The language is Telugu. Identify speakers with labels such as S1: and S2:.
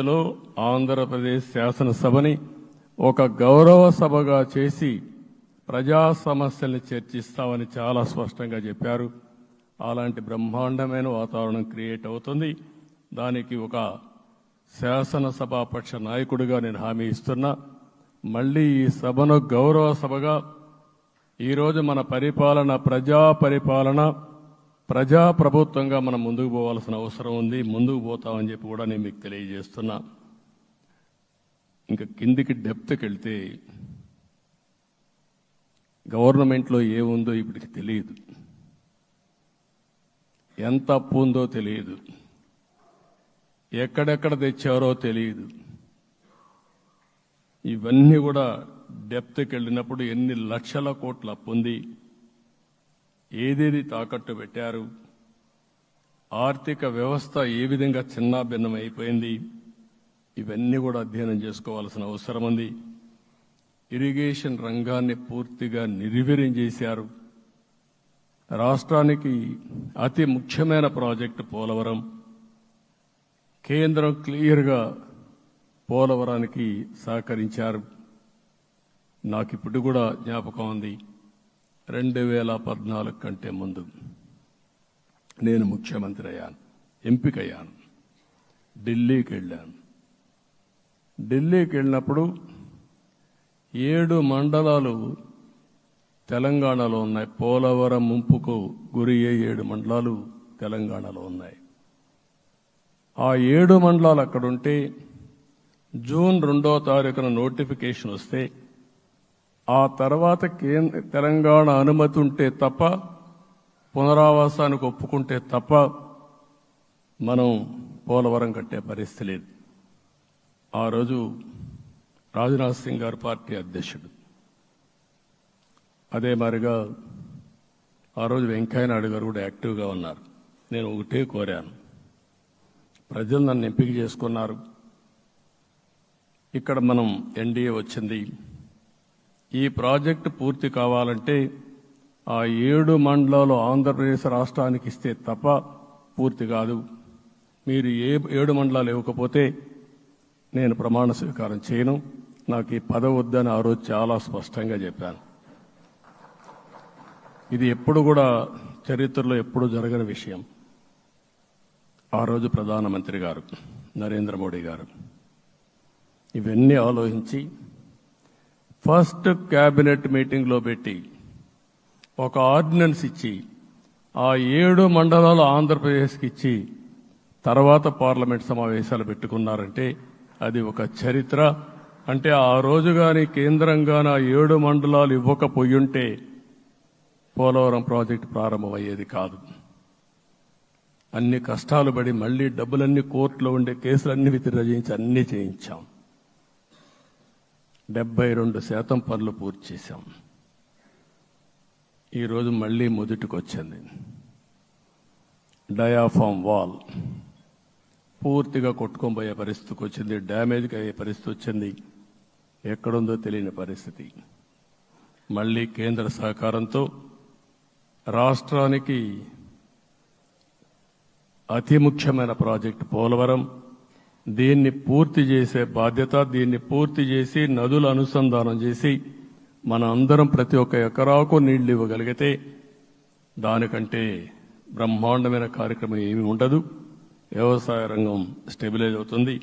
S1: లో ఆంధ్రప్రదేశ్ శాసనసభని ఒక గౌరవ సభగా చేసి ప్రజా సమస్యల్ని చర్చిస్తామని చాలా స్పష్టంగా చెప్పారు. అలాంటి బ్రహ్మాండమైన వాతావరణం క్రియేట్ అవుతుంది. దానికి ఒక శాసనసభాపక్ష నాయకుడిగా నేను హామీ ఇస్తున్నా. మళ్ళీ ఈ సభను గౌరవ సభగా ఈరోజు మన పరిపాలన ప్రజా ప్రభుత్వంగా మనం ముందుకు పోవాల్సిన అవసరం ఉంది. ముందుకు పోతామని చెప్పి కూడా నేను మీకు తెలియజేస్తున్నా. ఇంకా కిందికి డెప్త్కి వెళ్తే గవర్నమెంట్లో ఏముందో ఇప్పటికి తెలియదు, ఎంత అప్పు ఉందో తెలియదు, ఎక్కడెక్కడ తెచ్చారో తెలియదు. ఇవన్నీ కూడా డెప్త్కి వెళ్ళినప్పుడు ఎన్ని లక్షల కోట్ల అప్పు ఉంది, ఏదేది తాకట్టు పెట్టారు, ఆర్థిక వ్యవస్థ ఏ విధంగా చిన్నాభిన్నం అయిపోయింది, ఇవన్నీ కూడా అధ్యయనం చేసుకోవాల్సిన అవసరం ఉంది. ఇరిగేషన్ రంగాన్ని పూర్తిగా నిర్వీర్యం చేశారు. రాష్ట్రానికి అతి ముఖ్యమైన ప్రాజెక్టు పోలవరం. కేంద్రం క్లియర్గా పోలవరానికి సహకరించారు. నాకు ఇప్పుడు కూడా జ్ఞాపకం ఉంది, 2014 కంటే ముందు నేను ముఖ్యమంత్రి అయ్యాను, ఎంపికయ్యాను, ఢిల్లీకి వెళ్ళాను. ఢిల్లీకి వెళ్ళినప్పుడు 7 మండలాలు తెలంగాణలో ఉన్నాయి. పోలవరం ముంపుకు గురి 7 మండలాలు తెలంగాణలో ఉన్నాయి. ఆ 7 మండలాలు అక్కడుంటే జూన్ 2వ తారీఖున నోటిఫికేషన్ వస్తే ఆ తర్వాత తెలంగాణ అనుమతి ఉంటే తప్ప, పునరావాసానికి ఒప్పుకుంటే తప్ప మనం పోలవరం కట్టే పరిస్థితి లేదు. ఆ రోజు రాజ్నాథ్ సింగ్ గారు పార్టీ అధ్యక్షుడు. అదే మాదిరిగా ఆ రోజు వెంకయ్య నాయుడు గారు కూడా యాక్టివ్గా ఉన్నారు. నేను ఒకటే కోరాను, ప్రజలు నన్ను ఎంపిక చేసుకున్నారు. ఇక్కడ మనం ఎన్డీఏ వచ్చింది. ఈ ప్రాజెక్టు పూర్తి కావాలంటే ఆ 7 మండలాలు ఆంధ్రప్రదేశ్ రాష్ట్రానికి ఇస్తే తప్ప పూర్తి కాదు. మీరు 7 మండలాలు ఇవ్వకపోతే నేను ప్రమాణ స్వీకారం చేయను, నాకు ఈ పదవి వద్దని ఆ రోజు చాలా స్పష్టంగా చెప్పాను. ఇది ఎప్పుడు కూడా చరిత్రలో ఎప్పుడు జరగని విషయం. ఆ రోజు ప్రధానమంత్రి గారు నరేంద్ర మోడీ గారు ఇవన్నీ ఆలోచించి ఫస్ట్ క్యాబినెట్ మీటింగ్లో పెట్టి ఒక ఆర్డినెన్స్ ఇచ్చి ఆ 7 మండలాలు ఆంధ్రప్రదేశ్కి ఇచ్చి తర్వాత పార్లమెంట్ సమావేశాలు పెట్టుకున్నారంటే అది ఒక చరిత్ర. అంటే ఆ రోజు కానీ కేంద్రంగాన 7 మండలాలు ఇవ్వకపోయుంటే పోలవరం ప్రాజెక్టు ప్రారంభమయ్యేది కాదు. అన్ని కష్టాలు పడి మళ్లీ డబ్బులన్నీ కోర్టులో ఉండే కేసులన్నీ విత్డ్రా చేయించి అన్నీ చేయించాం. 72% పనులు పూర్తి చేశాం. ఈరోజు మళ్లీ మొదటికి వచ్చింది. డయాఫామ్ వాల్ పూర్తిగా కొట్టుకొని పోయే పరిస్థితికి వచ్చింది, డ్యామేజ్కి అయ్యే పరిస్థితి వచ్చింది. ఎక్కడుందో తెలియని పరిస్థితి. మళ్లీ కేంద్ర సహకారంతో రాష్ట్రానికి అతి ముఖ్యమైన ప్రాజెక్టు పోలవరం, దీన్ని పూర్తి చేసే బాధ్యత, దీన్ని పూర్తి చేసి నదుల అనుసంధానం చేసి మన అందరం ప్రతి ఒక్క ఎకరాకు నీళ్లు ఇవ్వగలిగితే దానికంటే బ్రహ్మాండమైన కార్యక్రమం ఏమీ ఉండదు. వ్యవసాయ రంగం స్టెబిలైజ్ అవుతుంది.